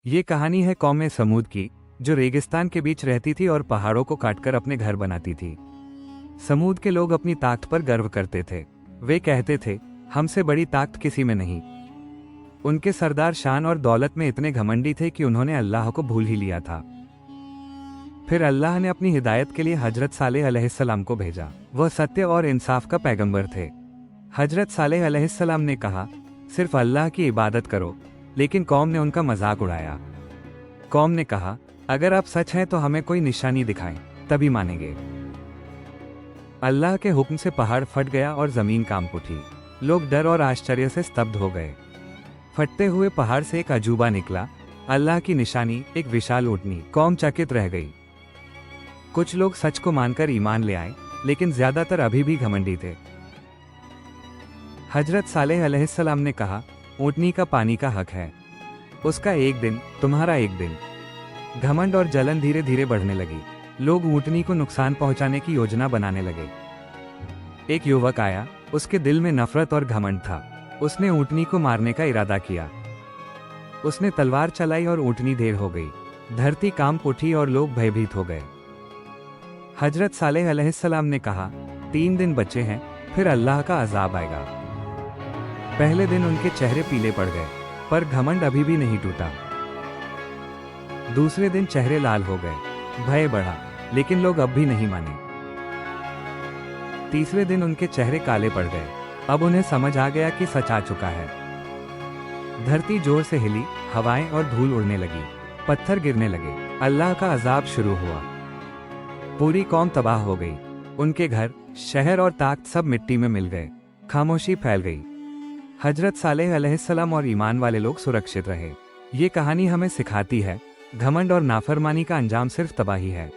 ये कहानी है कौम समूद की, जो रेगिस्तान के बीच रहती थी और पहाड़ों को काटकर अपने घर बनाती थी। समूद के लोग अपनी ताकत पर गर्व करते थे। वे कहते थे, हमसे बड़ी ताकत किसी में नहीं। उनके सरदार शान और दौलत में इतने घमंडी थे कि उन्होंने अल्लाह को भूल ही लिया था। फिर अल्लाह ने अपनी हिदायत के लिए हजरत सालेह अलैहिस्सलाम को भेजा। वह सत्य और इंसाफ का पैगंबर थे। हजरत सालेह अलैहिस्सलाम ने कहा, सिर्फ अल्लाह की इबादत करो, लेकिन कौम ने उनका मजाक उड़ाया। कौम ने कहा, अगर आप सच हैं तो हमें कोई निशानी दिखाएं, तभी मानेंगे। अल्लाह के हुक्म से पहाड़ फट गया और जमीन कांप उठी। लोग डर और आश्चर्य से स्तब्ध हो गए। फटते हुए पहाड़ से एक अजूबा निकला, अल्लाह की निशानी, एक विशाल ऊँटनी। कौम चकित रह गई। कुछ लोग सच को मानकर ईमान ले आए, लेकिन ज्यादातर अभी भी घमंडी थे। हजरत सालेह अलैहिस्सलाम ने कहा, ऊँटनी का पानी का हक है, उसका एक दिन, तुम्हारा एक दिन। घमंड और जलन धीरे धीरे बढ़ने लगी। लोग ऊँटनी को नुकसान पहुंचाने की योजना बनाने लगे। एक युवक आया, उसके दिल में नफरत और घमंड था। उसने ऊँटनी को मारने का इरादा किया। उसने तलवार चलाई और ऊँटनी ढेर हो गई। धरती कांप उठी और लोग भयभीत हो गए। हजरत सालेह अलैहिस्सलाम ने कहा, 3 दिन बचे हैं, फिर अल्लाह का अजाब आएगा। पहले दिन उनके चेहरे पीले पड़ गए, पर घमंड अभी भी नहीं टूटा। दूसरे दिन चेहरे लाल हो गए, भय बढ़ा, लेकिन लोग अब भी नहीं माने। तीसरे दिन उनके चेहरे काले पड़ गए। अब उन्हें समझ आ गया कि सच आ चुका है। धरती जोर से हिली, हवाएं और धूल उड़ने लगी, पत्थर गिरने लगे। अल्लाह का अजाब शुरू हुआ। पूरी कौम तबाह हो गई। उनके घर, शहर और ताकत सब मिट्टी में मिल गए। खामोशी फैल गई। हजरत सालेह अलैहिस्सलाम और ईमान वाले लोग सुरक्षित रहे। ये कहानी हमें सिखाती है, घमंड और नाफरमानी का अंजाम सिर्फ तबाही है।